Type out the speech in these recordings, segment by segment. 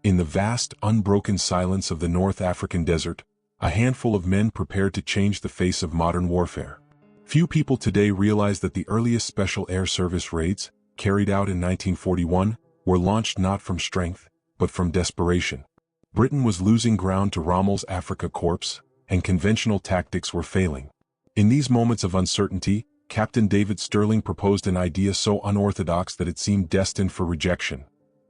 In the vast, unbroken silence of the North African desert, a handful of men prepared to change the face of modern warfare. Few people today realize that the earliest Special Air Service raids, carried out in 1941, were launched not from strength, but from desperation. Britain was losing ground to Rommel's Afrika Korps, and conventional tactics were failing. In these moments of uncertainty, Captain David Stirling proposed an idea so unorthodox that it seemed destined for rejection.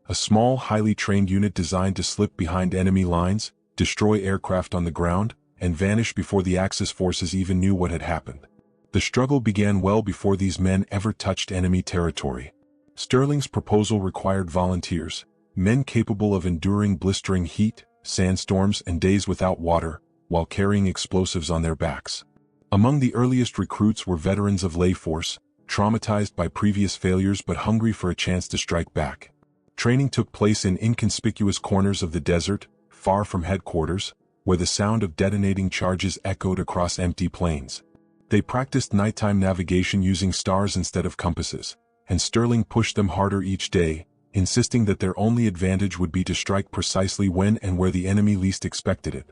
A small, highly trained unit designed to slip behind enemy lines, destroy aircraft on the ground, and vanish before the Axis forces even knew what had happened. The struggle began well before these men ever touched enemy territory. Stirling's proposal required volunteers, men capable of enduring blistering heat, sandstorms, and days without water, while carrying explosives on their backs. Among the earliest recruits were veterans of lay force, traumatized by previous failures but hungry for a chance to strike back. Training took place in inconspicuous corners of the desert, far from headquarters, where the sound of detonating charges echoed across empty plains. They practiced nighttime navigation using stars instead of compasses, and Stirling pushed them harder each day, insisting that their only advantage would be to strike precisely when and where the enemy least expected it.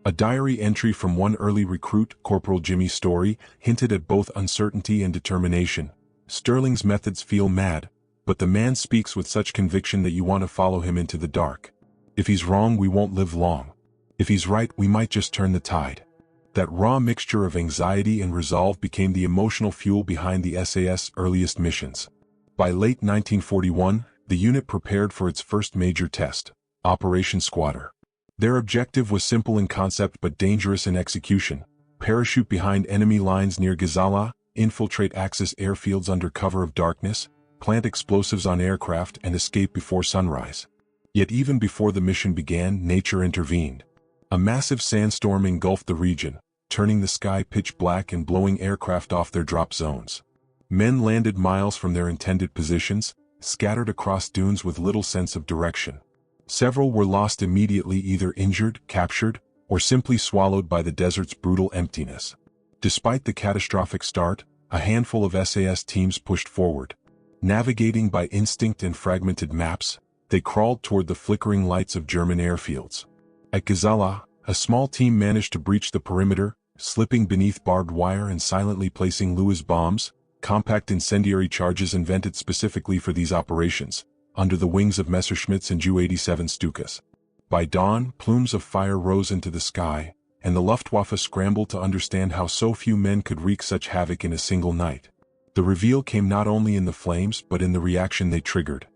A diary entry from one early recruit, Corporal Jimmy Story, hinted at both uncertainty and determination. Stirling's methods feel mad, but the man speaks with such conviction that you want to follow him into the dark. If he's wrong, we won't live long. If he's right, we might just turn the tide. That raw mixture of anxiety and resolve became the emotional fuel behind the SAS' earliest missions. By late 1941, the unit prepared for its first major test, Operation Squatter. Their objective was simple in concept but dangerous in execution: parachute behind enemy lines near Gazala, infiltrate Axis airfields under cover of darkness, plant explosives on aircraft, and escape before sunrise. Yet even before the mission began, nature intervened. A massive sandstorm engulfed the region, turning the sky pitch black and blowing aircraft off their drop zones. Men landed miles from their intended positions, scattered across dunes with little sense of direction. Several were lost immediately, either injured, captured, or simply swallowed by the desert's brutal emptiness. Despite the catastrophic start, a handful of SAS teams pushed forward. Navigating by instinct and fragmented maps, they crawled toward the flickering lights of German airfields. At Gazala, a small team managed to breach the perimeter, slipping beneath barbed wire and silently placing Lewis bombs, compact incendiary charges invented specifically for these operations, under the wings of Messerschmitts and Ju-87 Stukas. By dawn, plumes of fire rose into the sky, and the Luftwaffe scrambled to understand how so few men could wreak such havoc in a single night. The reveal came not only in the flames but in the reaction they triggered.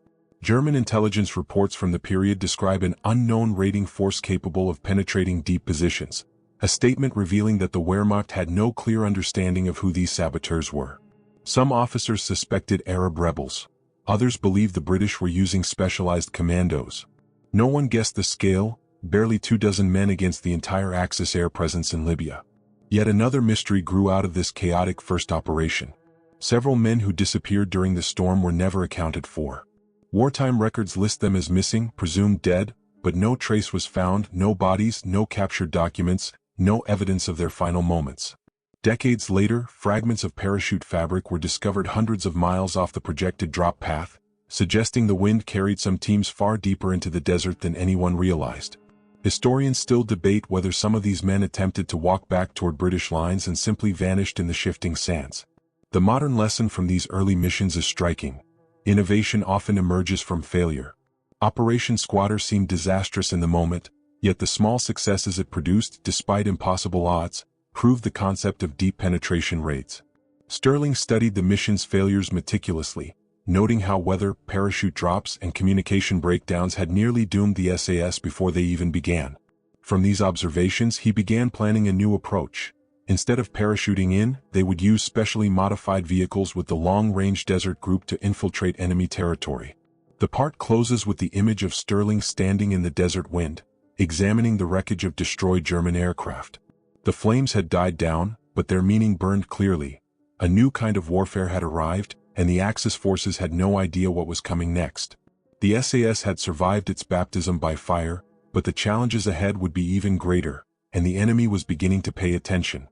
German intelligence reports from the period describe an unknown raiding force capable of penetrating deep positions, a statement revealing that the Wehrmacht had no clear understanding of who these saboteurs were. Some officers suspected Arab rebels. Others believed the British were using specialized commandos. No one guessed the scale: barely 24 men against the entire Axis air presence in Libya. Yet another mystery grew out of this chaotic first operation. Several men who disappeared during the storm were never accounted for. Wartime records list them as missing, presumed dead, but no trace was found, no bodies, no captured documents, no evidence of their final moments. Decades later, fragments of parachute fabric were discovered hundreds of miles off the projected drop path, suggesting the wind carried some teams far deeper into the desert than anyone realized. Historians still debate whether some of these men attempted to walk back toward British lines and simply vanished in the shifting sands. The modern lesson from these early missions is striking. Innovation often emerges from failure. Operation Squatter seemed disastrous in the moment, yet the small successes it produced, despite impossible odds, proved the concept of deep penetration raids. Stirling studied the mission's failures meticulously, noting how weather, parachute drops, and communication breakdowns had nearly doomed the SAS before they even began. From these observations, he began planning a new approach. Instead of parachuting in, they would use specially modified vehicles with the long-range desert group to infiltrate enemy territory. The part closes with the image of Stirling standing in the desert wind, examining the wreckage of destroyed German aircraft. The flames had died down, but their meaning burned clearly. A new kind of warfare had arrived, and the Axis forces had no idea what was coming next. The SAS had survived its baptism by fire, but the challenges ahead would be even greater, and the enemy was beginning to pay attention.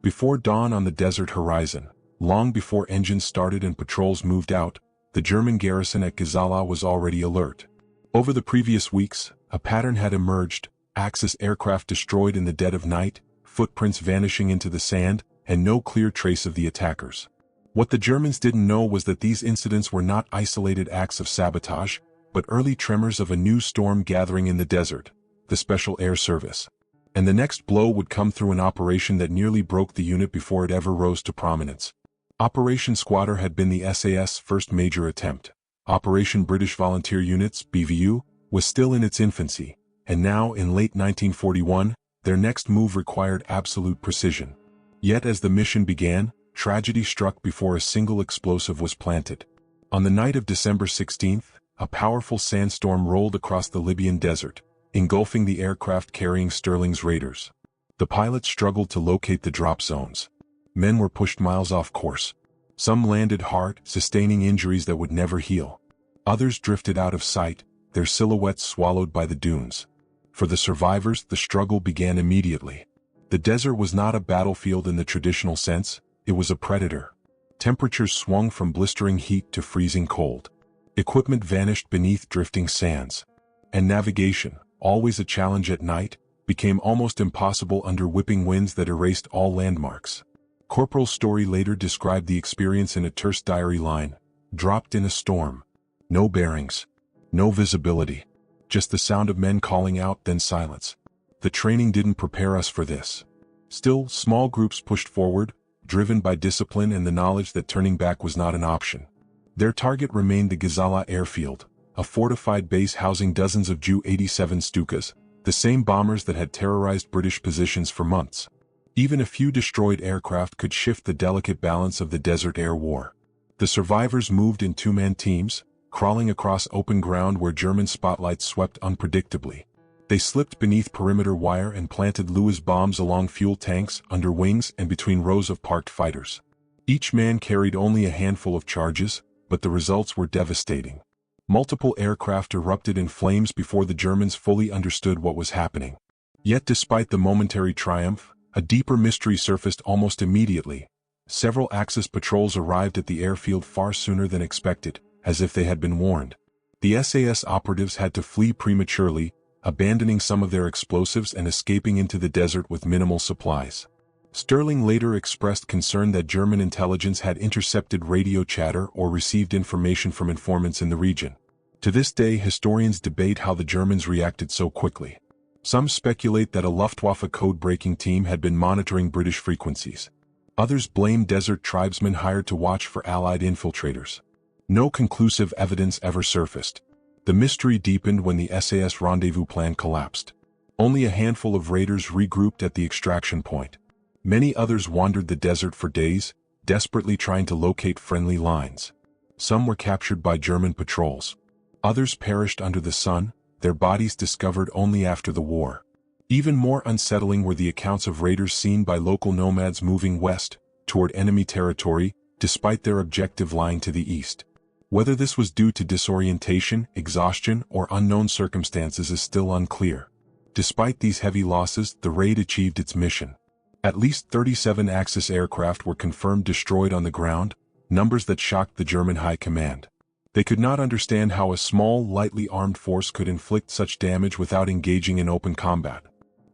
Before dawn on the desert horizon, long before engines started and patrols moved out, the German garrison at Gazala was already alert. Over the previous weeks, A pattern had emerged: Axis aircraft destroyed in the dead of night, footprints vanishing into the sand, and no clear trace of the attackers. What the Germans didn't know was that these incidents were not isolated acts of sabotage, but early tremors of a new storm gathering in the desert: the Special Air Service. And the next blow would come through an operation that nearly broke the unit before it ever rose to prominence. Operation Squatter had been the SAS' first major attempt. Operation British Volunteer Units, BVU, was still in its infancy, and now, in late 1941, their next move required absolute precision. Yet as the mission began, tragedy struck before a single explosive was planted. On the night of December 16th, a powerful sandstorm rolled across the Libyan desert, engulfing the aircraft carrying Sterling's raiders. The pilots struggled to locate the drop zones. Men were pushed miles off course. Some landed hard, sustaining injuries that would never heal. Others drifted out of sight, their silhouettes swallowed by the dunes. For the survivors, the struggle began immediately. The desert was not a battlefield in the traditional sense, it was a predator. Temperatures swung from blistering heat to freezing cold. Equipment vanished beneath drifting sands. And navigation, always a challenge at night, became almost impossible under whipping winds that erased all landmarks. Corporal Story later described the experience in a terse diary line: "Dropped in a storm. No bearings. No visibility. Just the sound of men calling out, then silence. The training didn't prepare us for this." Still, small groups pushed forward, driven by discipline and the knowledge that turning back was not an option. Their target remained the Gazala airfield, a fortified base housing dozens of Ju-87 Stukas, the same bombers that had terrorized British positions for months. Even a few destroyed aircraft could shift the delicate balance of the Desert Air War. The survivors moved in two-man teams, crawling across open ground where German spotlights swept unpredictably. They slipped beneath perimeter wire and planted Lewis bombs along fuel tanks, under wings, and between rows of parked fighters. Each man carried only a handful of charges, but the results were devastating. Multiple aircraft erupted in flames before the Germans fully understood what was happening. Yet despite the momentary triumph, a deeper mystery surfaced almost immediately. Several Axis patrols arrived at the airfield far sooner than expected, as if they had been warned. The SAS operatives had to flee prematurely, abandoning some of their explosives and escaping into the desert with minimal supplies. Sterling later expressed concern that German intelligence had intercepted radio chatter or received information from informants in the region. To this day, historians debate how the Germans reacted so quickly. Some speculate that a Luftwaffe code-breaking team had been monitoring British frequencies. Others blame desert tribesmen hired to watch for Allied infiltrators. No conclusive evidence ever surfaced. The mystery deepened when the SAS rendezvous plan collapsed. Only a handful of raiders regrouped at the extraction point. Many others wandered the desert for days, desperately trying to locate friendly lines. Some were captured by German patrols. Others perished under the sun, their bodies discovered only after the war. Even more unsettling were the accounts of raiders seen by local nomads moving west, toward enemy territory, despite their objective lying to the east. Whether this was due to disorientation, exhaustion, or unknown circumstances is still unclear. Despite these heavy losses, the raid achieved its mission. At least 37 Axis aircraft were confirmed destroyed on the ground, numbers that shocked the German high command. They could not understand how a small, lightly armed force could inflict such damage without engaging in open combat.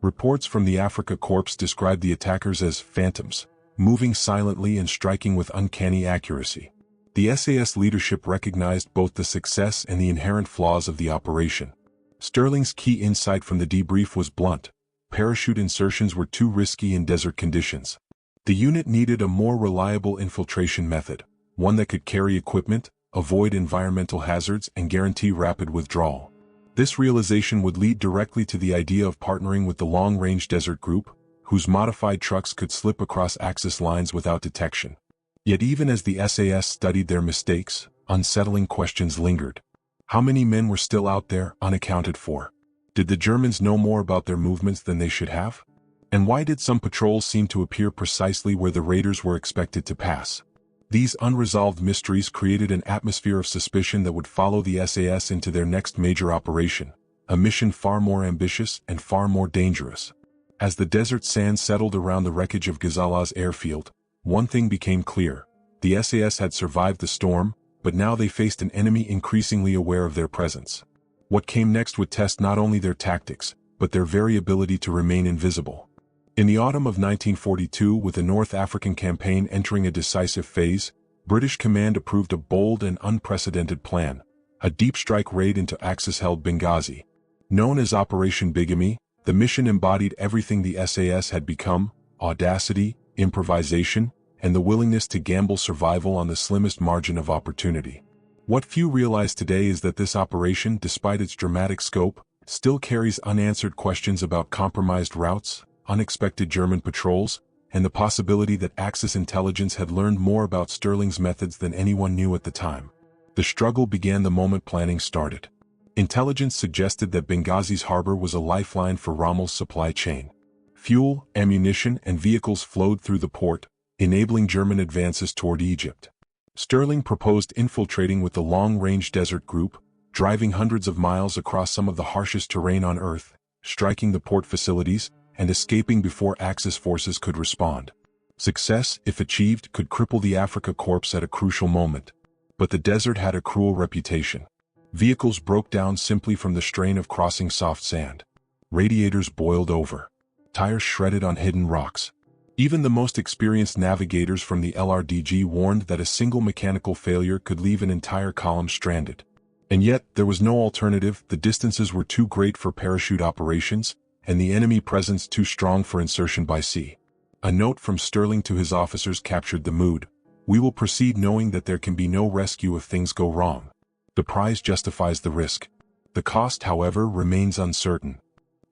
Reports from the Afrika Korps described the attackers as phantoms, moving silently and striking with uncanny accuracy. The SAS leadership recognized both the success and the inherent flaws of the operation. Sterling's key insight from the debrief was blunt: parachute insertions were too risky in desert conditions. The unit needed a more reliable infiltration method, one that could carry equipment, avoid environmental hazards, and guarantee rapid withdrawal. This realization would lead directly to the idea of partnering with the Long-Range Desert Group, whose modified trucks could slip across Axis lines without detection. Yet even as the SAS studied their mistakes, unsettling questions lingered. How many men were still out there, unaccounted for? Did the Germans know more about their movements than they should have? And why did some patrols seem to appear precisely where the raiders were expected to pass? These unresolved mysteries created an atmosphere of suspicion that would follow the SAS into their next major operation, a mission far more ambitious and far more dangerous. As the desert sand settled around the wreckage of Gazala's airfield, one thing became clear: the SAS had survived the storm, but now they faced an enemy increasingly aware of their presence. What came next would test not only their tactics, but their very ability to remain invisible. In the autumn of 1942, with the North African campaign entering a decisive phase, British command approved a bold and unprecedented plan, a deep strike raid into Axis-held Benghazi. Known as Operation Bigamy, the mission embodied everything the SAS had become: audacity, improvisation, and the willingness to gamble survival on the slimmest margin of opportunity. What few realize today is that this operation, despite its dramatic scope, still carries unanswered questions about compromised routes, unexpected German patrols, and the possibility that Axis intelligence had learned more about Sterling's methods than anyone knew at the time. The struggle began the moment planning started. Intelligence suggested that Benghazi's harbor was a lifeline for Rommel's supply chain. Fuel, ammunition, and vehicles flowed through the port, enabling German advances toward Egypt. Sterling proposed infiltrating with the long-range desert group, driving hundreds of miles across some of the harshest terrain on Earth, striking the port facilities, and escaping before Axis forces could respond. Success, if achieved, could cripple the Afrika Korps at a crucial moment. But the desert had a cruel reputation. Vehicles broke down simply from the strain of crossing soft sand. Radiators boiled over. Tires shredded on hidden rocks. Even the most experienced navigators from the LRDG warned that a single mechanical failure could leave an entire column stranded. And yet, there was no alternative. The distances were too great for parachute operations, and the enemy presence too strong for insertion by sea. A note from Sterling to his officers captured the mood. "We will proceed knowing that there can be no rescue if things go wrong. The prize justifies the risk." The cost, however, remains uncertain.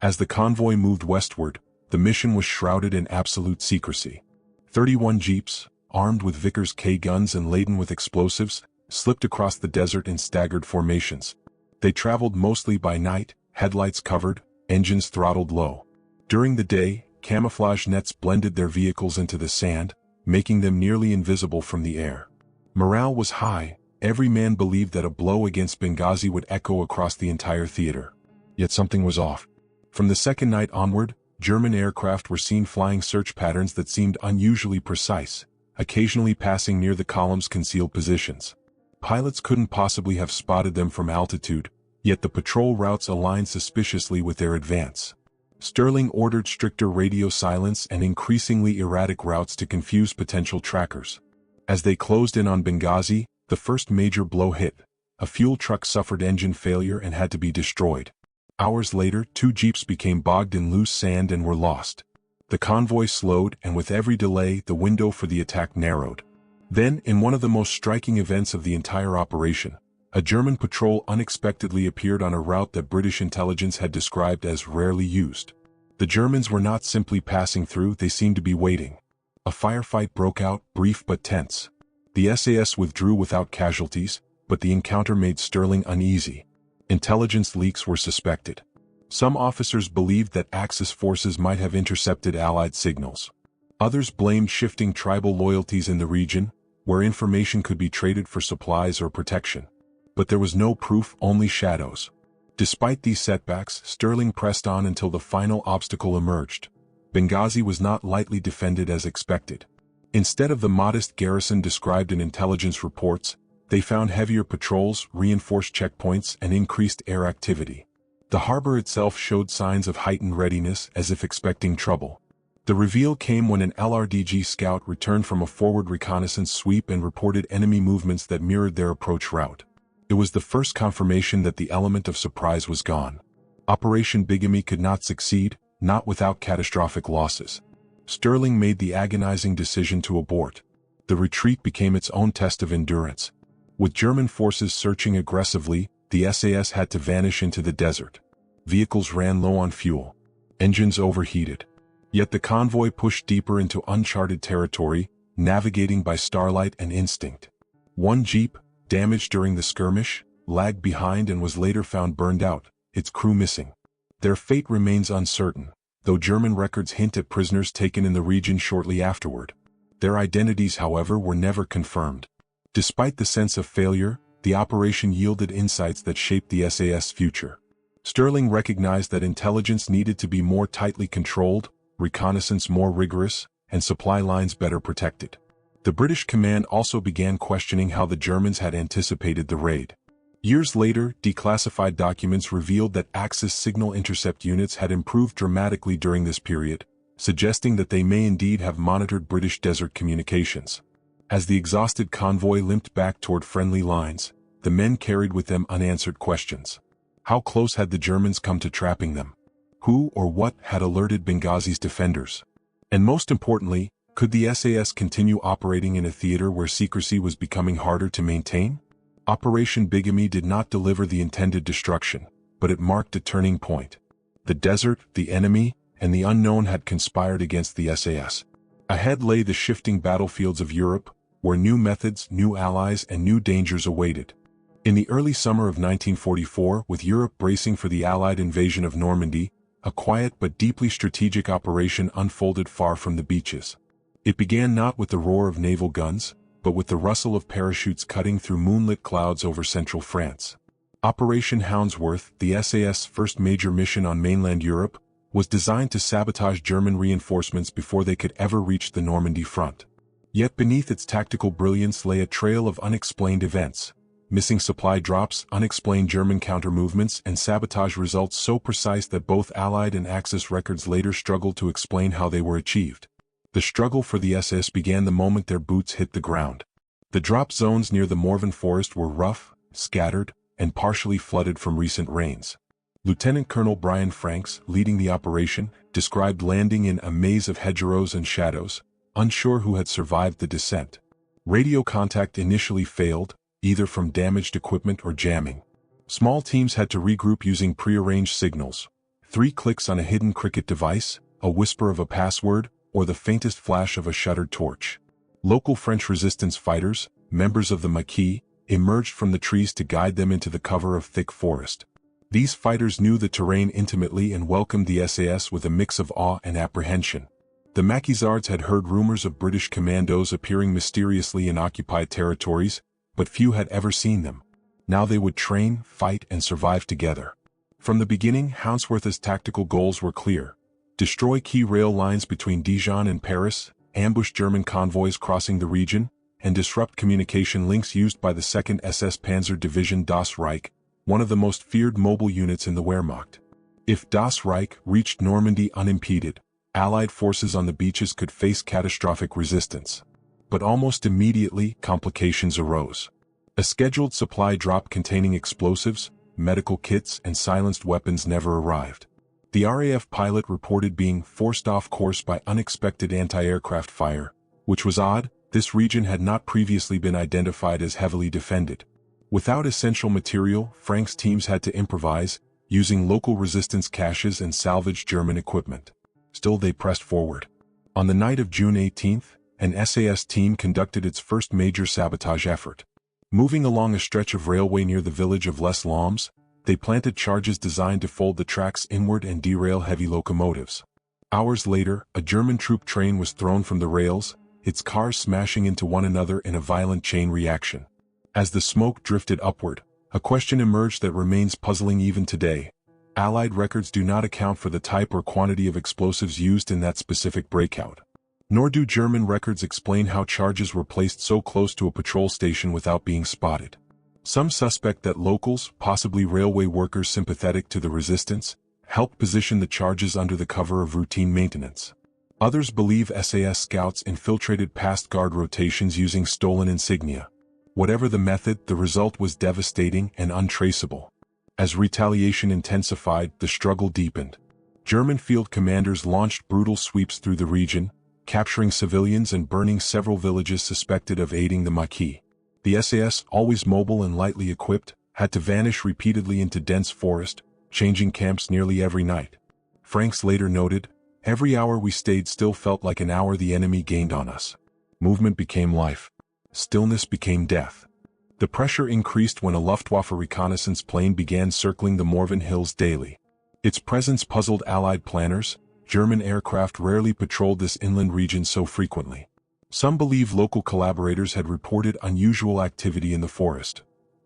As the convoy moved westward, the mission was shrouded in absolute secrecy. 31 jeeps, armed with Vickers K guns and laden with explosives, slipped across the desert in staggered formations. They traveled mostly by night, headlights covered, engines throttled low. During the day, camouflage nets blended their vehicles into the sand, making them nearly invisible from the air. Morale was high. Every man believed that a blow against Benghazi would echo across the entire theater. Yet something was off. From the second night onward, German aircraft were seen flying search patterns that seemed unusually precise, occasionally passing near the column's concealed positions. Pilots couldn't possibly have spotted them from altitude, yet the patrol routes aligned suspiciously with their advance. Sterling ordered stricter radio silence and increasingly erratic routes to confuse potential trackers. As they closed in on Benghazi, the first major blow hit. A fuel truck suffered engine failure and had to be destroyed. Hours later, 2 jeeps became bogged in loose sand and were lost. The convoy slowed, and with every delay, the window for the attack narrowed. Then, in one of the most striking events of the entire operation, a German patrol unexpectedly appeared on a route that British intelligence had described as rarely used. The Germans were not simply passing through, they seemed to be waiting. A firefight broke out, brief but tense. The SAS withdrew without casualties, but the encounter made Sterling uneasy. Intelligence leaks were suspected. Some officers believed that Axis forces might have intercepted Allied signals. Others blamed shifting tribal loyalties in the region, where information could be traded for supplies or protection. But there was no proof, only shadows. Despite these setbacks, Sterling pressed on until the final obstacle emerged. Benghazi was not lightly defended as expected. Instead of the modest garrison described in intelligence reports, they found heavier patrols, reinforced checkpoints, and increased air activity. The harbor itself showed signs of heightened readiness, as if expecting trouble. The reveal came when an LRDG scout returned from a forward reconnaissance sweep and reported enemy movements that mirrored their approach route. It was the first confirmation that the element of surprise was gone. Operation Bigamy could not succeed, not without catastrophic losses. Sterling made the agonizing decision to abort. The retreat became its own test of endurance. With German forces searching aggressively, the SAS had to vanish into the desert. Vehicles ran low on fuel. Engines overheated. Yet the convoy pushed deeper into uncharted territory, navigating by starlight and instinct. One jeep, damaged during the skirmish, lagged behind and was later found burned out, its crew missing. Their fate remains uncertain, though German records hint at prisoners taken in the region shortly afterward. Their identities, however, were never confirmed. Despite the sense of failure, the operation yielded insights that shaped the SAS' future. Sterling recognized that intelligence needed to be more tightly controlled, reconnaissance more rigorous, and supply lines better protected. The British command also began questioning how the Germans had anticipated the raid. Years later, declassified documents revealed that Axis signal intercept units had improved dramatically during this period, suggesting that they may indeed have monitored British desert communications. As the exhausted convoy limped back toward friendly lines, the men carried with them unanswered questions. How close had the Germans come to trapping them? Who or what had alerted Benghazi's defenders? And most importantly, could the SAS continue operating in a theater where secrecy was becoming harder to maintain? Operation Bigamy did not deliver the intended destruction, but it marked a turning point. The desert, the enemy, and the unknown had conspired against the SAS. Ahead lay the shifting battlefields of Europe, where new methods, new allies, and new dangers awaited. In the early summer of 1944, with Europe bracing for the Allied invasion of Normandy, a quiet but deeply strategic operation unfolded far from the beaches. It began not with the roar of naval guns, but with the rustle of parachutes cutting through moonlit clouds over central France. Operation Houndsworth, the SAS' first major mission on mainland Europe, was designed to sabotage German reinforcements before they could ever reach the Normandy front. Yet beneath its tactical brilliance lay a trail of unexplained events. Missing supply drops, unexplained German counter-movements, and sabotage results so precise that both Allied and Axis records later struggled to explain how they were achieved. The struggle for the SS began the moment their boots hit the ground. The drop zones near the Morvan forest were rough, scattered, and partially flooded from recent rains. Lieutenant Colonel Brian Franks, leading the operation, described landing in a maze of hedgerows and shadows, unsure who had survived the descent. Radio contact initially failed, either from damaged equipment or jamming. Small teams had to regroup using prearranged signals. 3 clicks on a hidden cricket device, a whisper of a password, or the faintest flash of a shuttered torch. Local French resistance fighters, members of the Maquis, emerged from the trees to guide them into the cover of thick forest. These fighters knew the terrain intimately and welcomed the SAS with a mix of awe and apprehension. The Maquisards had heard rumors of British commandos appearing mysteriously in occupied territories, but few had ever seen them. Now they would train, fight, and survive together. From the beginning, Houndsworth's tactical goals were clear. Destroy key rail lines between Dijon and Paris, ambush German convoys crossing the region, and disrupt communication links used by the 2nd SS Panzer Division Das Reich, one of the most feared mobile units in the Wehrmacht. If Das Reich reached Normandy unimpeded, Allied forces on the beaches could face catastrophic resistance. But almost immediately, complications arose. A scheduled supply drop containing explosives, medical kits, and silenced weapons never arrived. The RAF pilot reported being forced off course by unexpected anti-aircraft fire, which was odd. This region had not previously been identified as heavily defended. Without essential material, Frank's teams had to improvise, using local resistance caches and salvaged German equipment. Still they pressed forward. On the night of June 18th, an SAS team conducted its first major sabotage effort. Moving along a stretch of railway near the village of Les Laumes, they planted charges designed to fold the tracks inward and derail heavy locomotives. Hours later, a German troop train was thrown from the rails, its cars smashing into one another in a violent chain reaction. As the smoke drifted upward, a question emerged that remains puzzling even today. Allied records do not account for the type or quantity of explosives used in that specific breakout. Nor do German records explain how charges were placed so close to a patrol station without being spotted. Some suspect that locals, possibly railway workers sympathetic to the resistance, helped position the charges under the cover of routine maintenance. Others believe SAS scouts infiltrated past guard rotations using stolen insignia. Whatever the method, the result was devastating and untraceable. As retaliation intensified, the struggle deepened. German field commanders launched brutal sweeps through the region, capturing civilians and burning several villages suspected of aiding the Maquis. The SAS, always mobile and lightly equipped, had to vanish repeatedly into dense forest, changing camps nearly every night. Franks later noted, "Every hour we stayed still felt like an hour the enemy gained on us. Movement became life. Stillness became death." The pressure increased when a Luftwaffe reconnaissance plane began circling the Morvan Hills daily. Its presence puzzled Allied planners. German aircraft rarely patrolled this inland region so frequently. Some believe local collaborators had reported unusual activity in the forest.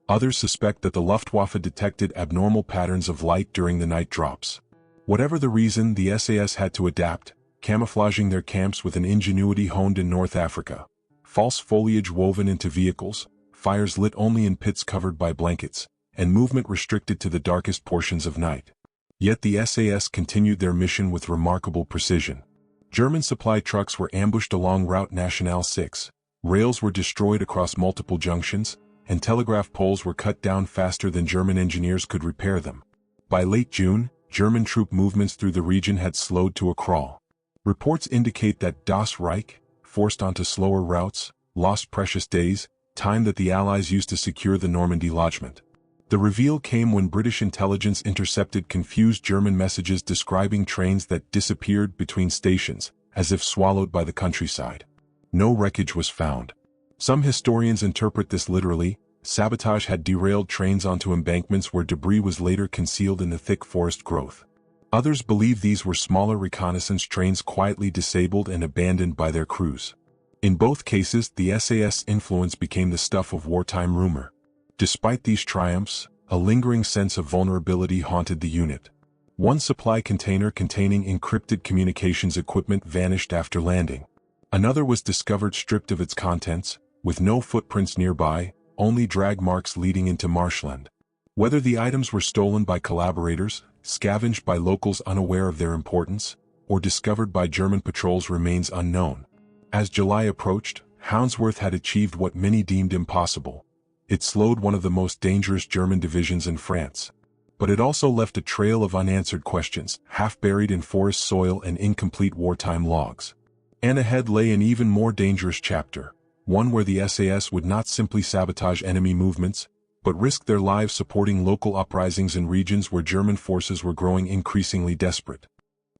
Others suspect that the Luftwaffe detected abnormal patterns of light during the night drops. Whatever the reason, the SAS had to adapt, camouflaging their camps with an ingenuity honed in North Africa. False foliage woven into vehicles, fires lit only in pits covered by blankets, and movement restricted to the darkest portions of night. Yet the SAS continued their mission with remarkable precision. German supply trucks were ambushed along Route Nationale 6, rails were destroyed across multiple junctions, and telegraph poles were cut down faster than German engineers could repair them. By late June, German troop movements through the region had slowed to a crawl. Reports indicate that Das Reich, forced onto slower routes, lost precious days, time that the Allies used to secure the Normandy lodgment. The reveal came when British intelligence intercepted confused German messages describing trains that disappeared between stations, as if swallowed by the countryside. No wreckage was found. Some historians interpret this literally: sabotage had derailed trains onto embankments where debris was later concealed in the thick forest growth. Others believe these were smaller reconnaissance trains quietly disabled and abandoned by their crews. In both cases, the SAS influence became the stuff of wartime rumor. Despite these triumphs, a lingering sense of vulnerability haunted the unit. One supply container containing encrypted communications equipment vanished after landing. Another was discovered stripped of its contents, with no footprints nearby, only drag marks leading into marshland. Whether the items were stolen by collaborators, scavenged by locals unaware of their importance, or discovered by German patrols remains unknown. As July approached, Hounsworth had achieved what many deemed impossible. It slowed one of the most dangerous German divisions in France. But it also left a trail of unanswered questions, half buried in forest soil and incomplete wartime logs. And ahead lay an even more dangerous chapter, one where the SAS would not simply sabotage enemy movements, but risk their lives supporting local uprisings in regions where German forces were growing increasingly desperate.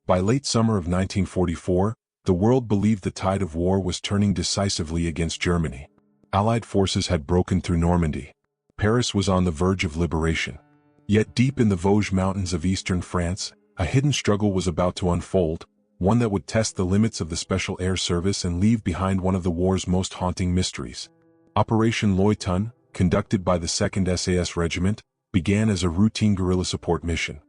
By late summer of 1944, the world believed the tide of war was turning decisively against Germany. Allied forces had broken through Normandy. Paris was on the verge of liberation. Yet deep in the Vosges mountains of eastern France, a hidden struggle was about to unfold, one that would test the limits of the Special Air Service and leave behind one of the war's most haunting mysteries. Operation Leuton, conducted by the 2nd SAS Regiment, began as a routine guerrilla support mission.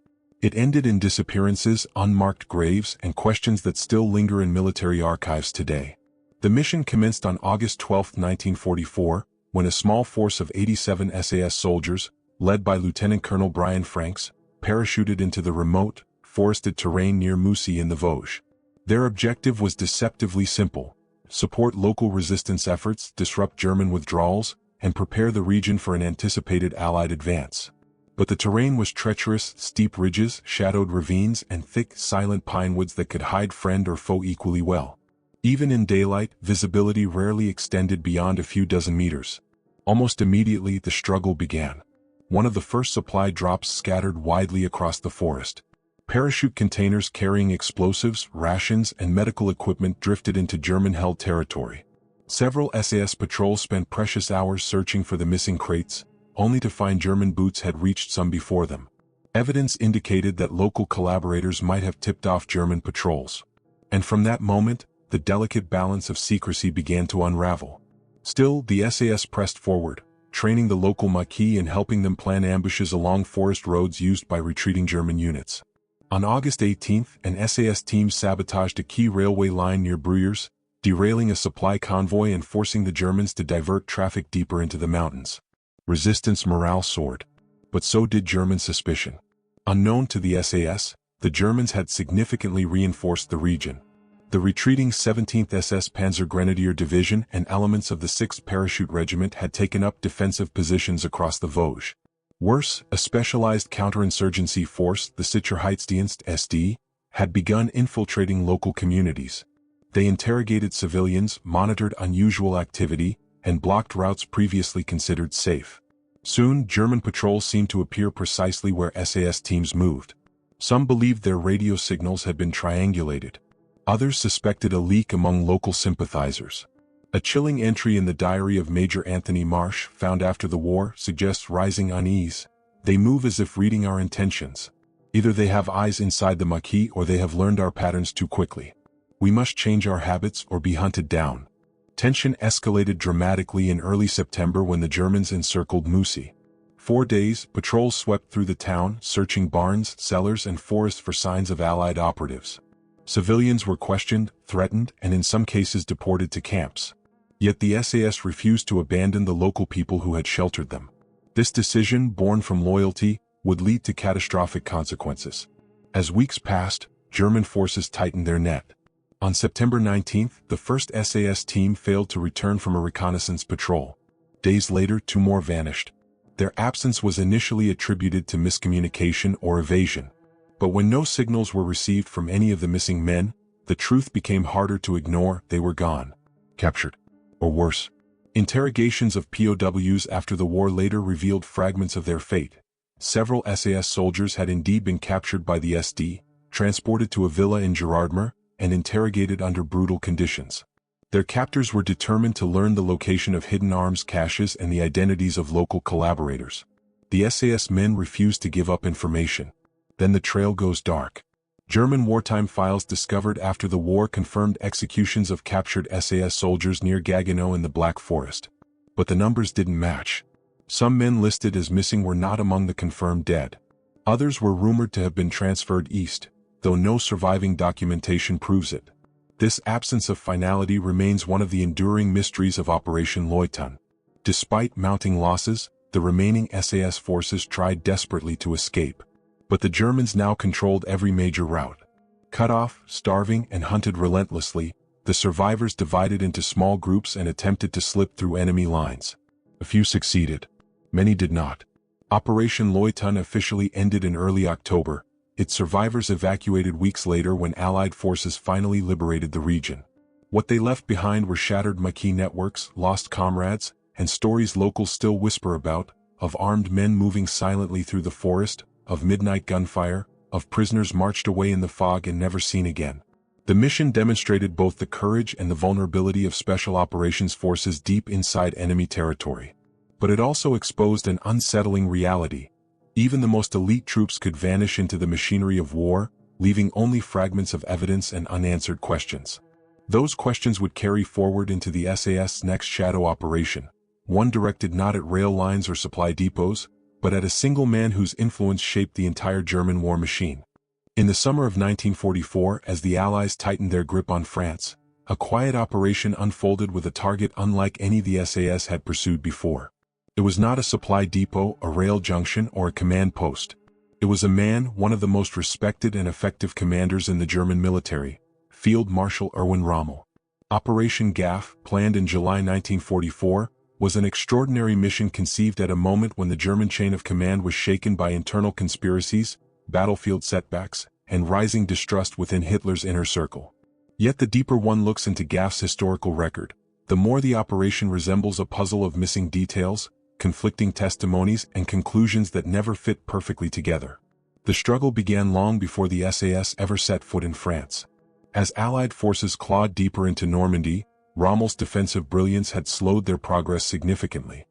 It ended in disappearances, unmarked graves, and questions that still linger in military archives today. The mission commenced on August 12, 1944, when a small force of 87 SAS soldiers, led by Lieutenant Colonel Brian Franks, parachuted into the remote, forested terrain near Moussy in the Vosges. Their objective was deceptively simple: support local resistance efforts, disrupt German withdrawals, and prepare the region for an anticipated Allied advance. But the terrain was treacherous: steep ridges, shadowed ravines, and thick, silent pine woods that could hide friend or foe equally well. Even in daylight, visibility rarely extended beyond a few dozen meters. Almost immediately, the struggle began. One of the first supply drops scattered widely across the forest. Parachute containers carrying explosives, rations, and medical equipment drifted into German-held territory. Several SAS patrols spent precious hours searching for the missing crates, only to find German boots had reached some before them. Evidence indicated that local collaborators might have tipped off German patrols. And from that moment, the delicate balance of secrecy began to unravel. Still, the SAS pressed forward, training the local Maquis and helping them plan ambushes along forest roads used by retreating German units. On August 18, an SAS team sabotaged a key railway line near Bruyères, derailing a supply convoy and forcing the Germans to divert traffic deeper into the mountains. Resistance morale soared. But so did German suspicion. Unknown to the SAS, the Germans had significantly reinforced the region. The retreating 17th SS Panzer Grenadier Division and elements of the 6th Parachute Regiment had taken up defensive positions across the Vosges. Worse, a specialized counterinsurgency force, the Sicherheitsdienst SD, had begun infiltrating local communities. They interrogated civilians, monitored unusual activity, and blocked routes previously considered safe. Soon, German patrols seemed to appear precisely where SAS teams moved. Some believed their radio signals had been triangulated. Others suspected a leak among local sympathizers. A chilling entry in the diary of Major Anthony Marsh, found after the war, suggests rising unease. They move as if reading our intentions. Either they have eyes inside the Maquis or they have learned our patterns too quickly. We must change our habits or be hunted down. Tension escalated dramatically in early September when the Germans encircled Moussy. 4 days, patrols swept through the town, searching barns, cellars, and forests for signs of Allied operatives. Civilians were questioned, threatened, and in some cases deported to camps. Yet the SAS refused to abandon the local people who had sheltered them. This decision, born from loyalty, would lead to catastrophic consequences. As weeks passed, German forces tightened their net. On September 19, the first SAS team failed to return from a reconnaissance patrol. Days later, 2 more vanished. Their absence was initially attributed to miscommunication or evasion. But when no signals were received from any of the missing men, the truth became harder to ignore: they were gone. Captured. Or worse. Interrogations of POWs after the war later revealed fragments of their fate. Several SAS soldiers had indeed been captured by the SD, transported to a villa in Gérardmer, and interrogated under brutal conditions. Their captors were determined to learn the location of hidden arms caches and the identities of local collaborators. The SAS men refused to give up information. Then the trail goes dark. German wartime files discovered after the war confirmed executions of captured SAS soldiers near Gaggenau in the Black Forest. But the numbers didn't match. Some men listed as missing were not among the confirmed dead. Others were rumored to have been transferred east, though no surviving documentation proves it. This absence of finality remains one of the enduring mysteries of Operation Leuton. Despite mounting losses, the remaining SAS forces tried desperately to escape. But the Germans now controlled every major route. Cut off, starving, and hunted relentlessly, the survivors divided into small groups and attempted to slip through enemy lines. A few succeeded. Many did not. Operation Leuton officially ended in early October, its survivors evacuated weeks later when Allied forces finally liberated the region. What they left behind were shattered Maquis networks, lost comrades, and stories locals still whisper about, of armed men moving silently through the forest, of midnight gunfire, of prisoners marched away in the fog and never seen again. The mission demonstrated both the courage and the vulnerability of Special Operations Forces deep inside enemy territory. But it also exposed an unsettling reality. Even the most elite troops could vanish into the machinery of war, leaving only fragments of evidence and unanswered questions. Those questions would carry forward into the SAS' next shadow operation, one directed not at rail lines or supply depots, but at a single man whose influence shaped the entire German war machine. In the summer of 1944, as the Allies tightened their grip on France, a quiet operation unfolded with a target unlike any the SAS had pursued before. It was not a supply depot, a rail junction, or a command post. It was a man, one of the most respected and effective commanders in the German military, Field Marshal Erwin Rommel. Operation Gaff, planned in July 1944, was an extraordinary mission conceived at a moment when the German chain of command was shaken by internal conspiracies, battlefield setbacks, and rising distrust within Hitler's inner circle. Yet the deeper one looks into Gaff's historical record, the more the operation resembles a puzzle of missing details, conflicting testimonies, and conclusions that never fit perfectly together. The struggle began long before the SAS ever set foot in France. As Allied forces clawed deeper into Normandy, Rommel's defensive brilliance had slowed their progress significantly.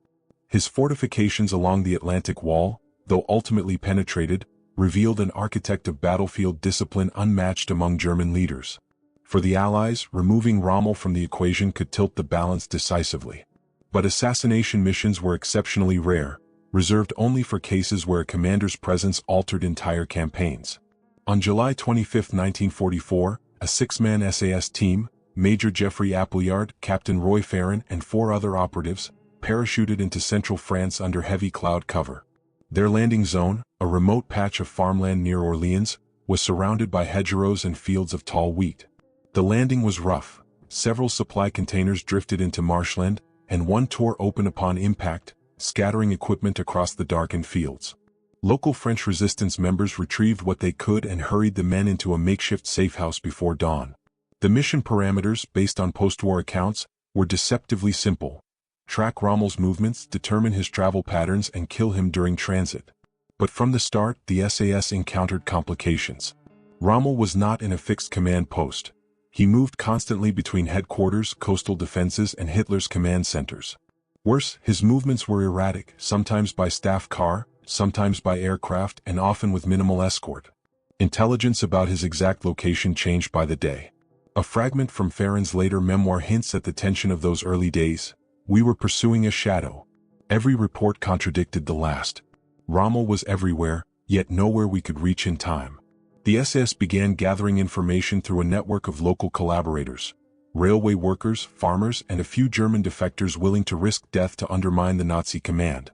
His fortifications along the Atlantic Wall, though ultimately penetrated, revealed an architect of battlefield discipline unmatched among German leaders. For the Allies, removing Rommel from the equation could tilt the balance decisively. But assassination missions were exceptionally rare, reserved only for cases where a commander's presence altered entire campaigns. On July 25, 1944, a 6-man SAS team, Major Geoffrey Appleyard, Captain Roy Farron, and 4 other operatives, parachuted into central France under heavy cloud cover. Their landing zone, a remote patch of farmland near Orleans, was surrounded by hedgerows and fields of tall wheat. The landing was rough. Several supply containers drifted into marshland, and one tore open upon impact, scattering equipment across the darkened fields. Local French resistance members retrieved what they could and hurried the men into a makeshift safehouse before dawn. The mission parameters, based on post-war accounts, were deceptively simple. Track Rommel's movements, determine his travel patterns, and kill him during transit. But from the start, the SAS encountered complications. Rommel was not in a fixed command post. He moved constantly between headquarters, coastal defenses, and Hitler's command centers. Worse, his movements were erratic, sometimes by staff car, sometimes by aircraft, and often with minimal escort. Intelligence about his exact location changed by the day. A fragment from Farron's later memoir hints at the tension of those early days. We were pursuing a shadow. Every report contradicted the last. Rommel was everywhere, yet nowhere we could reach in time. The SS began gathering information through a network of local collaborators, railway workers, farmers, and a few German defectors willing to risk death to undermine the Nazi command.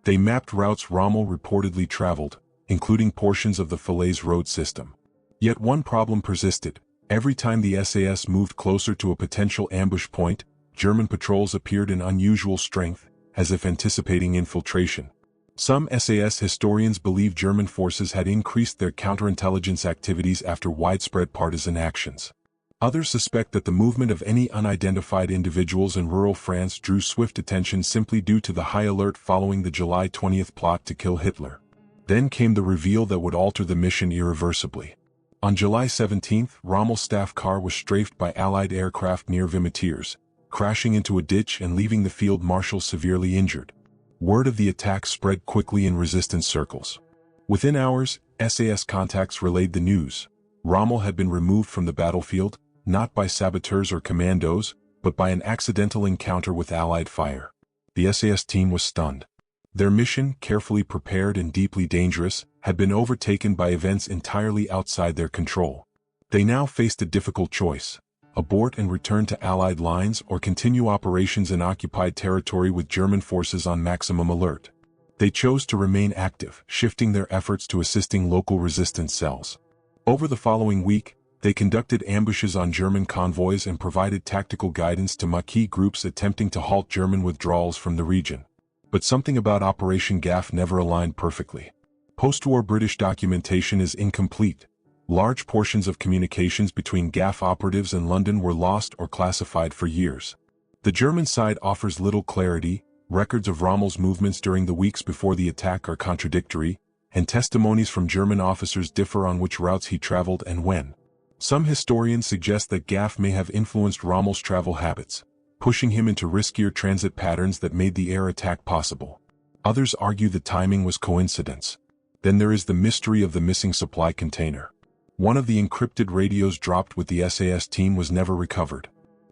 They mapped routes Rommel reportedly traveled, including portions of the Falaise road system. Yet one problem persisted. Every time the SAS moved closer to a potential ambush point, German patrols appeared in unusual strength, as if anticipating infiltration. Some SAS historians believe German forces had increased their counterintelligence activities after widespread partisan actions. Others suspect that the movement of any unidentified individuals in rural France drew swift attention simply due to the high alert following the July 20th plot to kill Hitler. Then came the reveal that would alter the mission irreversibly. On July 17th, Rommel's staff car was strafed by Allied aircraft near Vimetiers, crashing into a ditch and leaving the field marshal severely injured. Word of the attack spread quickly in resistance circles. Within hours, SAS contacts relayed the news. Rommel had been removed from the battlefield, not by saboteurs or commandos, but by an accidental encounter with Allied fire. The SAS team was stunned. Their mission, carefully prepared and deeply dangerous, had been overtaken by events entirely outside their control. They now faced a difficult choice: abort and return to Allied lines or continue operations in occupied territory with German forces on maximum alert. They chose to remain active, shifting their efforts to assisting local resistance cells. Over the following week, they conducted ambushes on German convoys and provided tactical guidance to Maquis groups attempting to halt German withdrawals from the region. But something about Operation GAF never aligned perfectly. Post-war British documentation is incomplete. Large portions of communications between GAF operatives and London were lost or classified for years. The German side offers little clarity. Records of Rommel's movements during the weeks before the attack are contradictory, and testimonies from German officers differ on which routes he traveled and when. Some historians suggest that GAF may have influenced Rommel's travel habits, pushing him into riskier transit patterns that made the air attack possible. Others argue the timing was coincidence. Then there is the mystery of the missing supply container. One of the encrypted radios dropped with the SAS team was never recovered.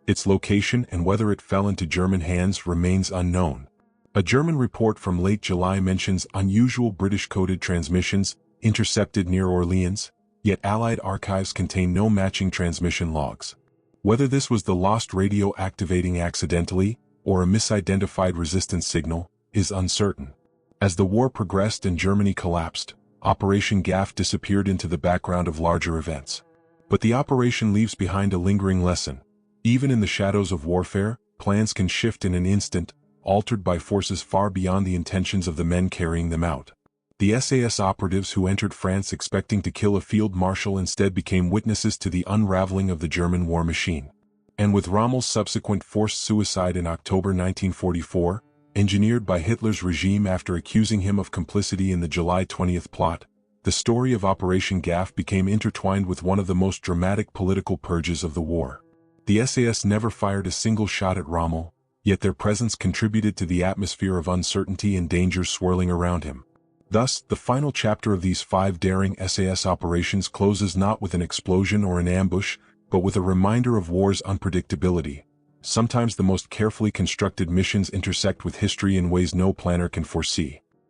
Its location and whether it fell into German hands remains unknown. A German report from late July mentions unusual British coded transmissions intercepted near Orleans, yet Allied archives contain no matching transmission logs. Whether this was the lost radio activating accidentally, or a misidentified resistance signal, is uncertain. As the war progressed and Germany collapsed, Operation GAF disappeared into the background of larger events. But the operation leaves behind a lingering lesson. Even in the shadows of warfare, plans can shift in an instant, altered by forces far beyond the intentions of the men carrying them out. The SAS operatives who entered France expecting to kill a field marshal instead became witnesses to the unraveling of the German war machine. And with Rommel's subsequent forced suicide in October 1944, engineered by Hitler's regime after accusing him of complicity in the July 20th plot, the story of Operation GAF became intertwined with one of the most dramatic political purges of the war. The SAS never fired a single shot at Rommel, yet their presence contributed to the atmosphere of uncertainty and danger swirling around him. Thus, the final chapter of these 5 daring SAS operations closes not with an explosion or an ambush, but with a reminder of war's unpredictability. Sometimes the most carefully constructed missions intersect with history in ways no planner can foresee.